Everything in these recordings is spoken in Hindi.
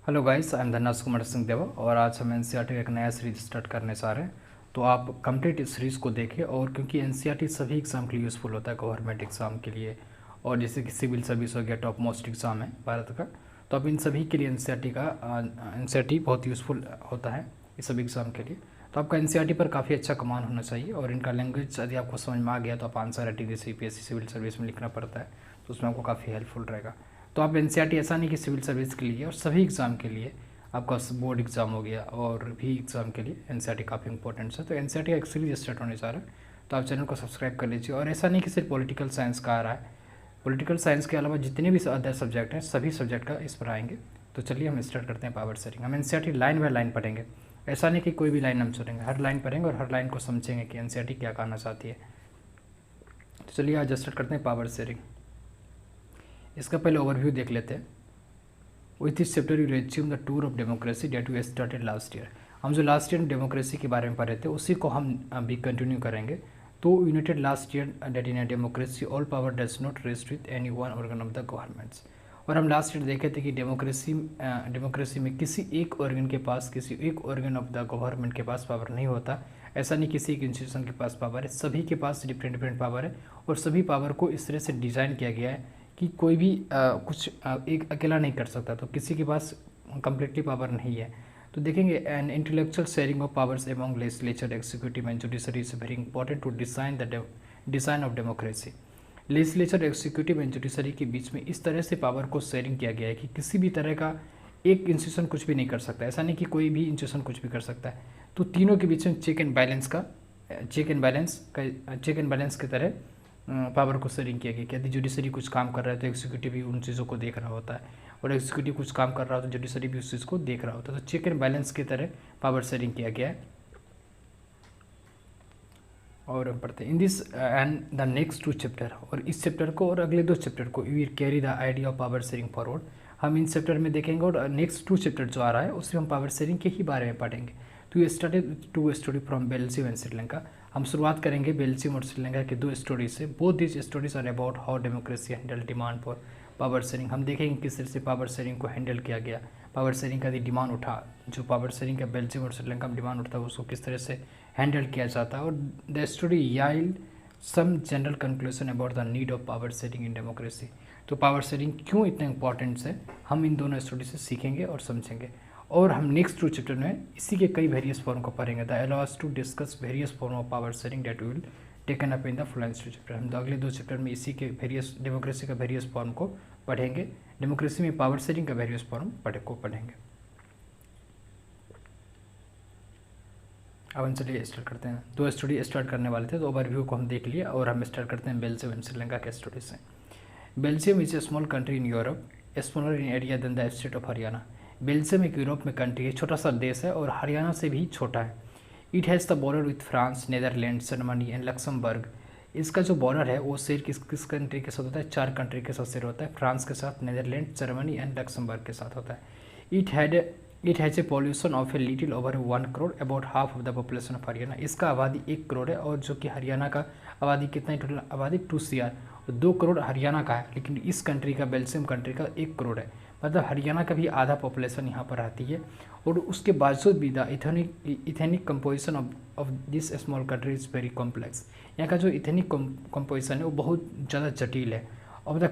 Hello guys, I am Dhannas Kumar Singh Deva और आज हम एनसीईआरटी का एक नया सीरीज स्टार्ट करने जा रहे हैं। तो आप कंप्लीट इस सीरीज़ को देखें और क्योंकि एनसीईआरटी सभी एग्ज़ाम के लिए यूज़फुल होता है, गवर्नमेंट एग्ज़ाम के लिए और जैसे कि सिविल सर्विस हो गया, टॉप मोस्ट एग्ज़ाम है भारत का। तो अब इन सभी के लिए एनसीईआरटी बहुत यूज़फुल होता है इस सभी एग्ज़ाम के लिए। तो आपका एनसीईआरटी पर काफ़ी अच्छा कमांड होना चाहिए और इनका लैंग्वेज यदि आपको समझ में आ गया तो आप आंसर राइटिंग जैसे यूपीएससी सिविल सर्विस में लिखना पड़ता है तो उसमें आपको काफ़ी हेल्पफुल रहेगा। तो आप एनसीईआरटी ऐसा नहीं कि सिविल सर्विस के लिए और सभी एग्ज़ाम के लिए, आपका बोर्ड एग्ज़ाम हो गया और भी एग्ज़ाम के लिए एनसीईआरटी काफ़ी इंपॉर्टेंट है। तो एनसीईआरटी का एक सीरीज स्टार्ट होने जा रहा है, तो आप चैनल को सब्सक्राइब कर लीजिए। और ऐसा नहीं कि सिर्फ पॉलिटिकल साइंस का आ रहा है, पॉलिटिकल साइंस के अलावा जितने भी अदर सब्जेक्ट हैं सभी सब्जेक्ट का इस पर आएंगे। तो चलिए हम स्टार्ट करते हैं पावर शेयरिंग। हम एनसीईआरटी लाइन बाय लाइन पढ़ेंगे, ऐसा नहीं कि कोई भी लाइन हम छोड़ेंगे, हर लाइन पढ़ेंगे और हर लाइन को समझेंगे कि एनसीईआरटी क्या कहना चाहती है। तो चलिए आज स्टार्ट करते हैं पावर शेयरिंग। इसका पहले ओवरव्यू देख लेते हैं। With this chapter you resume the tour of democracy that we started last year. हम जो लास्ट ईयर डेमोक्रेसी के बारे में पढ़े थे उसी को हम अभी कंटिन्यू करेंगे। तो you noted last year that in a democracy all power does not rest with any one organ of the governments. और हम लास्ट ईयर देखे थे कि डेमोक्रेसी में किसी एक ऑर्गन के पास, किसी एक ऑर्गन ऑफ द गवर्नमेंट के पास पावर नहीं होता। ऐसा नहीं किसी एक इंस्टीट्यूशन के पास पावर है, सभी के पास डिफरेंट डिफरेंट पावर है और सभी पावर को इस तरह से डिज़ाइन किया गया है कि कोई भी एक अकेला नहीं कर सकता। तो किसी के पास कम्प्लीटली पावर नहीं है। तो देखेंगे an intellectual sharing of powers among legislature, executive and judiciary is very important to design of democracy. Legislature, executive and judiciary के बीच में इस तरह से पावर को शेयरिंग किया गया है कि किसी भी तरह का एक इंस्टीट्यूशन कुछ भी नहीं कर सकता। ऐसा नहीं कि कोई भी इंस्टीट्यूशन कुछ भी कर सकता है। तो तीनों के बीच में चेक एंड बैलेंस की तरह पावर को शेयरिंग किया गया कि यदि जुडिशरी कुछ काम कर रहा है तो एग्जीक्यूटिव भी उन चीज़ों को देख रहा होता है और एग्जीक्यूटिव कुछ काम कर रहा हो तो जुडिशरी भी उस चीज़ को देख रहा होता है। तो चेक एंड बैलेंस की तरह पावर शेयरिंग किया गया है। और हम पढ़ते हैं in this and the next two chapter, और इस चैप्टर को और अगले दो चैप्टर को you will carry the idea of power sharing forward. हम इन चैप्टर में देखेंगे और नेक्स्ट टू चैप्टर जो आ रहा है उसमें हम पावर शेयरिंग के ही बारे में पढ़ेंगे। तो ये started to study from Belgium and Sri Lanka. हम शुरुआत करेंगे बेल्जियम और श्रीलंका के दो स्टोरीज से। Both this stories are about how democracy handle demand for power sharing. हम देखेंगे किस तरह से पावर शेयरिंग को हैंडल किया गया, पावर शेयरिंग का डिमांड उठा, जो पावर शेयरिंग का बेल्जियम और श्रीलंका में डिमांड उठता है उसको किस तरह से हैंडल किया जाता है। और the story yield some general conclusion about the need of power sharing in democracy. तो पावर शेयरिंग क्यों इतना इंपॉर्टेंट है हम इन दोनों स्टोरी से सीखेंगे और समझेंगे। और हम नेक्स्ट टू चैप्टर में इसी के कई वेरियस फॉर्म को पढ़ेंगे। They allow us to discuss various form of power sharing that will taken up in the following two chapter. हम अगले दो चैप्टर में इसी के वेरियस डेमोक्रेसी का वेरियस फॉर्म को पढ़ेंगे, डेमोक्रेसी में पावर शेयरिंग का वेरियस फॉर्म पढ़ेंगे। अब हम चलिए स्टार्ट करते हैं। दो स्टोरी स्टार्ट करने वाले थे तो ओवरव्यू को हम देख लिया और हम स्टार्ट करते हैं बेल्जियम एंड श्रीलंका के स्टोरी से। Belgium is a small country in Europe, smaller in area than the state of Haryana. Belgium एक यूरोप में कंट्री है, छोटा सा देश है और हरियाणा से भी छोटा है। It has the border with France, Netherland, Germany and Luxembourg. इसका जो बॉर्डर है वो शेयर किस कंट्री के साथ होता है? चार कंट्री के साथ शेयर होता है, फ्रांस के साथ, नेदरलैंड, जर्मनी एंड लक्समबर्ग के साथ होता है। It has a pollution of a little over 1 crore, about half of the population of Haryana. इसका आबादी 1 करोड़ है और जो कि हरियाणा का आबादी कितना है? टोटल आबादी 2 CR, 2 करोड़ हरियाणा का है, लेकिन इस कंट्री का, बेल्जियम कंट्री का 1 करोड़ है। मतलब हरियाणा का भी आधा पॉपुलेशन यहाँ पर आती है। और उसके बावजूद भी the ethnic composition of this small country is very complex. यहाँ का जो इथेनिक कंपोजिशन है वो बहुत ज़्यादा जटिल है। Of the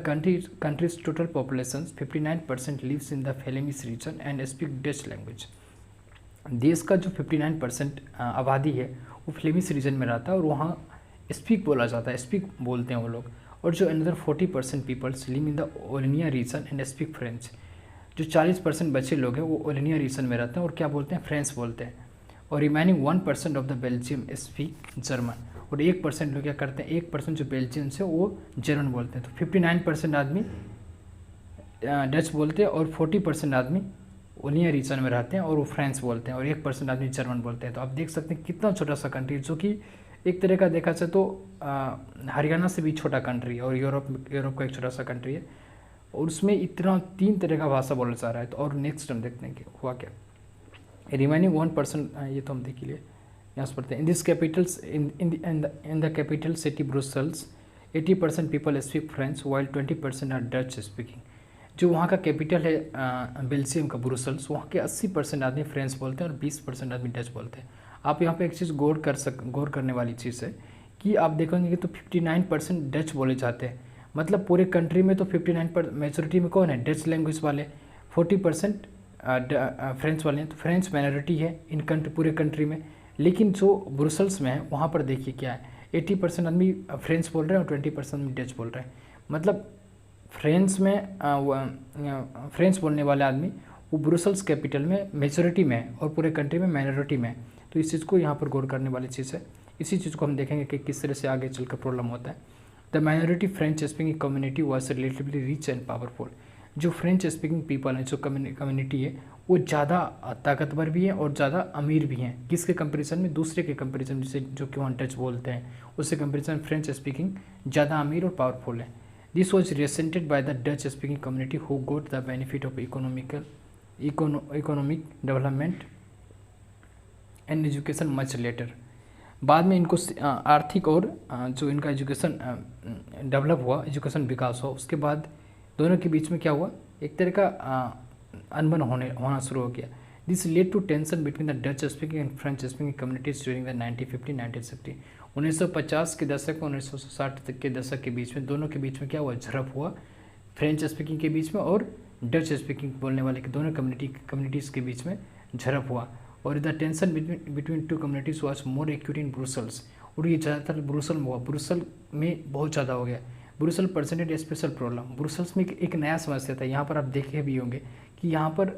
country's total population 59% lives in the Flemish region and speak Dutch language। देश का जो 59% आबादी है वो फ्लेमिश रीजन में रहता है और वहाँ स्पीक बोला जाता है, स्पीक बोलते हैं वो लोग। और जो another 40% peoples live in the Wallonia region and speak French. जो 40% बच्चे लोग हैं वो ओलेनिया रीजन में रहते हैं और क्या बोलते हैं? फ्रेंच बोलते हैं। और remaining 1% of the Belgium speak German. और 1% लोग क्या करते हैं? 1% जो बेल्जियम से वो जर्मन बोलते हैं। तो 59% आदमी डच बोलते हैं और 40% आदमी ओलिया रीजन में रहते हैं और वो फ्रेंच बोलते हैं और 1% आदमी जर्मन बोलते हैं। तो आप देख सकते हैं कितना छोटा सा कंट्री, जो कि एक तरह का देखा जाए तो हरियाणा से भी छोटा कंट्री है और यूरोप का एक छोटा सा कंट्री है और उसमें इतना 3 तरह का भाषा बोला जा रहा है। तो और नेक्स्ट हम देखते हैं कि हुआ क्या। रिमेनिंग 1%, ये तो हम देख लिए, यहाँ से पढ़ते हैं। In this capitals in the capital city Brussels 80% people speak French while 20% are Dutch speaking. जो वहाँ का कैपिटल है बेल्जियम का ब्रुसेल्स, वहाँ के 80% आदमी फ्रेंच बोलते हैं और 20% आदमी डच बोलते हैं। आप यहाँ पे एक चीज़ गौर करने वाली चीज़ है कि आप देखेंगे कि तो 59% डच बोले जाते हैं। मतलब पूरे कंट्री में तो 59% मेजोरिटी में कौन है, डच लैंग्वेज वाले, 40% फ्रेंच वाले हैं। तो फ्रेंच माइनॉरिटी है इन पूरे कंट्री में। लेकिन जो ब्रुसेल्स में है वहाँ पर देखिए क्या है, 80% आदमी फ्रेंच बोल रहे हैं और 20% आदमी डच बोल रहे हैं। मतलब फ्रेंच में फ्रेंच बोलने वाले आदमी वो ब्रुसेल्स कैपिटल में मेजोरिटी में है और पूरे कंट्री में माइनॉरिटी में है। तो इस चीज़ को यहाँ पर गौर करने वाली चीज़ है। इसी चीज़ को हम देखेंगे कि किस तरह से आगे चलकर प्रॉब्लम होता है। The minority French speaking community was relatively rich and powerful. जो फ्रेंच स्पीकिंग पीपल है, जो कम्युनिटी है, वो ज़्यादा ताकतवर भी है और ज़्यादा अमीर भी हैं। किसके कंपैरिजन में, दूसरे के कंपैरिजन, जिसे जो कि वहाँ डच बोलते हैं उससे कंपैरिजन फ्रेंच स्पीकिंग ज़्यादा अमीर और पावरफुल है। This was resented by the Dutch speaking community who got the benefit of economic development and education much later। बाद में इनको आर्थिक और जो इनका एजुकेशन डेवलप हुआ, एजुकेशन विकास हुआ, उसके बाद दोनों के बीच में क्या हुआ, एक तरह का अनबन होना शुरू हो गया। This led to tension between the Dutch speaking and French speaking communities during the 1950-1960। 1950 के दशक और 1960 के दशक के बीच में दोनों के बीच में क्या हुआ, झड़प हुआ, फ्रेंच स्पीकिंग के बीच में और डच स्पीकिंग बोलने वाले के दोनों कम्युनिटीज़ के बीच में झड़प हुआ। और the tension between two communities was more acute in Brussels. और ये ज़्यादातर ब्रुसल में हुआ, ब्रुसल में बहुत ज़्यादा हो गया। ब्रुसल प्रेजेंटेड ए स्पेशल प्रॉब्लम। ब्रुसेल्स में एक नया समस्या था। यहाँ पर आप देखे भी होंगे कि यहाँ पर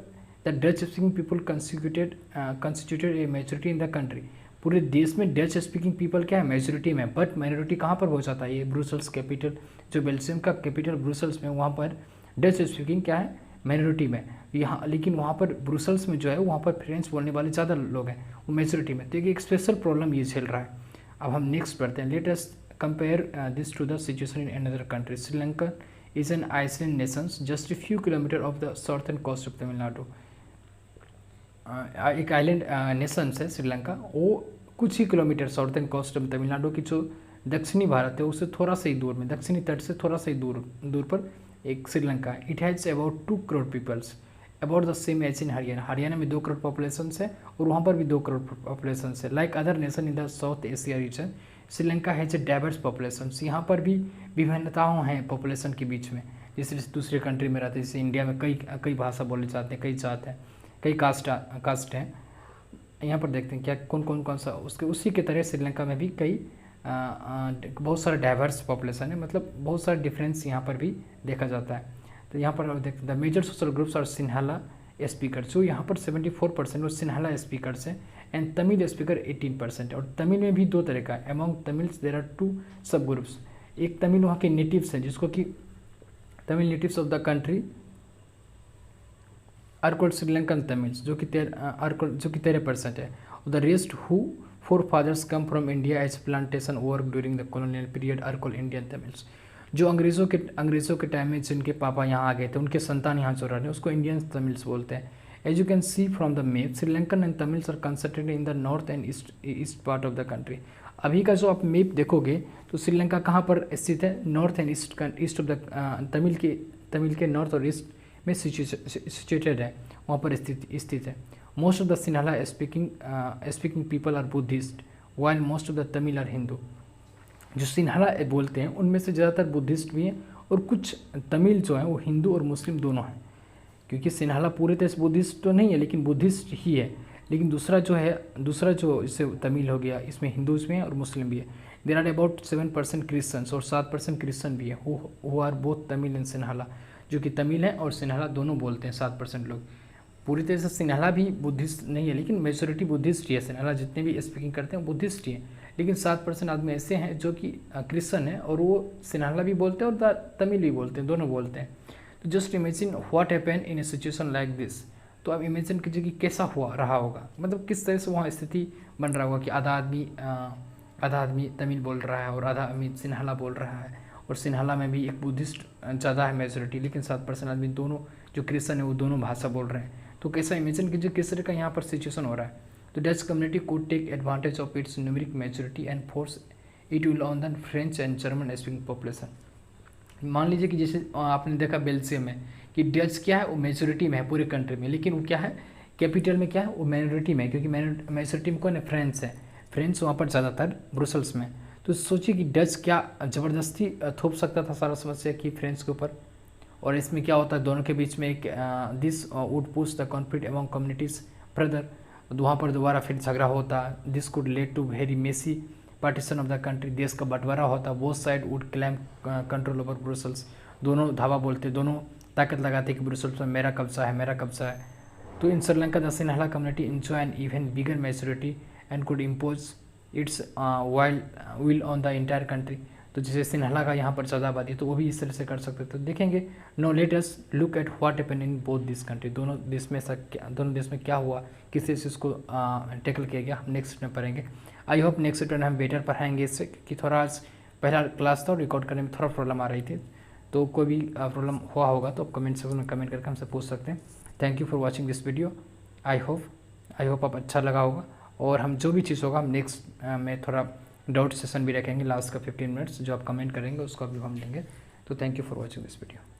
the Dutch speaking people constituted A majority in the country. पूरे देश में डच स्पीकिंग पीपल क्या है, मेजोरिटी में, बट माइनॉरिटी कहाँ पर हो जाता है, ये ब्रुसेल्स कैपिटल, जो बेल्जियम का कैपिटल ब्रुसेल्स में, वहाँ पर डच स्पीकिंग क्या है, माइनॉरिटी में। यहाँ लेकिन वहाँ पर ब्रुसेल्स में जो है वहाँ पर फ्रेंच बोलने वाले ज़्यादा लोग हैं, वो मेजोरिटी में। तो एक स्पेशल प्रॉब्लम ये झेल रहा है। अब हम नेक्स्ट पढ़ते हैं। Let us compare this to the situation in another country. Sri Lanka is an island nation just a few kilometre off the southern coast of Tamil Nadu. एक आइलैंड नेशन है श्रीलंका, वो कुछ ही kilometre southern coast of Tamil Nadu की जो दक्षिणी भारत है उससे थोड़ा सा ही दूर में, दक्षिणी तट से थोड़ा सा ही दूर पर एक श्रीलंका है। It has about 2 crore peoples, about the same as in Haryana. Haryana में 2 करोड़ पॉपुलेशन है और वहाँ पर भी 2 करोड़ पॉपुलेशन है। Like other nation in the south Asia region, Sri Lanka has a diverse population. यहाँ पर भी विभिन्नताओं हैं पॉपुलेशन के बीच में, जैसे दूसरे कंट्री में रहते हैं। जैसे इंडिया में कई भाषा बोले जाते हैं, कई जात हैं, कई कास्ट हैं। यहाँ पर देखते हैं क्या कौन सा उसके उसी के तरह श्रीलंका में भी कई बहुत सारा डाइवर्स पॉपुलेशन है, मतलब बहुत सारा डिफरेंस यहाँ पर भी देखा जाता है। तो यहाँ पर देखते हैं द मेजर सोशल ग्रुप्स और सिन्हाला स्पीकर, जो यहाँ पर 74% और सिन्हाला स्पीकर्स हैं, एंड तमिल स्पीकर 18%। और तमिल में भी 2 तरह का, अमॉन्ग तमिल्स देर आर 2 सब ग्रुप्स। एक तमिल वहाँ के नेटिव्स हैं, जिसको कि Tamil natives of the country are called Sri Lankan Tamils, जो कि 13% है। The rest who forefathers come from India as plantation work during the colonial period are called Indian Tamils। जो अंग्रेज़ों के टाइम में जिनके पापा यहाँ आ गए थे, उनके संतान यहाँ जो रह रहे हैं, उसको इंडियन तमिल्स बोलते हैं। As you can see from the map, Sri Lankan and Tamils are concentrated in the north and east part of the country. अभी का जो आप मैप देखोगे तो श्रीलंका कहाँ पर स्थित है, north and east of the Tamil के नॉर्थ और ईस्ट में सिचुएटेड है, वहाँ पर स्थित है। Most of the Sinhala speaking people are Buddhist, while most of the Tamil are Hindu। जो सिन्हाला बोलते हैं उनमें से ज़्यादातर बुद्धिस्ट भी हैं और कुछ तमिल जो हैं वो हिंदू और मुस्लिम दोनों हैं, क्योंकि सिन्हाला पूरे तरह से बुद्धिस्ट तो नहीं है लेकिन बुद्धिस्ट ही है। लेकिन दूसरा जो इससे तमिल हो गया, इसमें हिंदूज भी हैं और मुस्लिम भी है। देर आर अबाउट 7% क्रिश्चियंस और 7% क्रिश्चियन भी है, who are both Tamil and Sinhala, जो कि तमिल है और सिन्हाला दोनों बोलते हैं 7% लोग। पूरी तरह से सिन्हाला भी बुद्धिस्ट नहीं है, लेकिन मेजोरिटी बुद्धिस्ट ही है। सिन्हाला जितने भी स्पीकिंग करते हैं बुद्धिस्ट ही है, लेकिन 7% आदमी ऐसे हैं जो कि क्रिश्चियन है और वो सिन्हाला भी बोलते हैं और तमिल भी बोलते हैं, दोनों बोलते हैं। तो just imagine what happen in A situation like this. तो आप इमेजिन कीजिए कि कैसा रहा होगा, मतलब किस तरह से वहाँ स्थिति बन रहा होगा कि आधा आदमी तमिल बोल रहा है और आधा आदमी सिन्हाला बोल रहा है, और सिन्हाला में भी एक बुद्धिस्ट ज़्यादा है मेजोरिटी, लेकिन 7% आदमी दोनों जो क्रिश्चियन है वो दोनों भाषा बोल रहे हैं। तो कैसा इमेजिन कीजिए किस तरह का यहाँ पर सिचुएशन हो रहा है। तो Dutch community could take advantage of its numeric majority and force it will on the French and German speaking population. मान लीजिए कि जैसे आपने देखा बेल्जियम में कि डच क्या है वो मेजोरिटी में है पूरे कंट्री में, लेकिन वो क्या है कैपिटल में क्या है वो माइनॉरिटी में है, क्योंकि मेजोरिटी में कौन है, फ्रेंच है, फ्रेंच वहाँ पर ज़्यादातर ब्रुसल्स में। तो सोचिए कि डच क्या ज़बरदस्ती थोप सकता था सारा समस्या की फ्रेंच के ऊपर, और इसमें क्या होता है दोनों के बीच में एक this would push the conflict among communities further, वहाँ पर दोबारा फिर झगड़ा होता, this could lead to very messy partition of the country, देश का बंटवारा होता, both side would claim control over Brussels, दोनों धावा बोलते, दोनों ताकत लगाते कि ब्रुसल्स में मेरा कब्जा है, मेरा कब्जा है। तो in Sri Lanka the Sinhala community enjoy an even bigger majority and could impose its will on the entire country। तो जैसे सिन्हाला का यहाँ पर ज़्यादा आबादी तो वो भी इस तरह से कर सकते थे। तो देखेंगे now let us look at what happen in both this country, दोनों देश में क्या हुआ, किस तरह से इसको टैकल किया गया, हम नेक्स्ट में पढ़ेंगे। आई होप नेक्स्ट टर्न हम बेटर पढ़ाएंगे इससे, क्योंकि थोड़ा आज पहला क्लास था, रिकॉर्ड करने में थोड़ा प्रॉब्लम आ रही थी। तो कोई भी प्रॉब्लम हुआ होगा तो आप कमेंट सेक्शन में कमेंट करके हमसे पूछ सकते हैं। Thank you for watching this video. I hope आप अच्छा लगा होगा, और हम जो भी चीज़ होगा हम नेक्स्ट में थोड़ा डाउट सेशन भी रखेंगे लास्ट का 15 मिनट्स, जो आप कमेंट करेंगे उसका भी हम लेंगे। तो thank you for watching this video.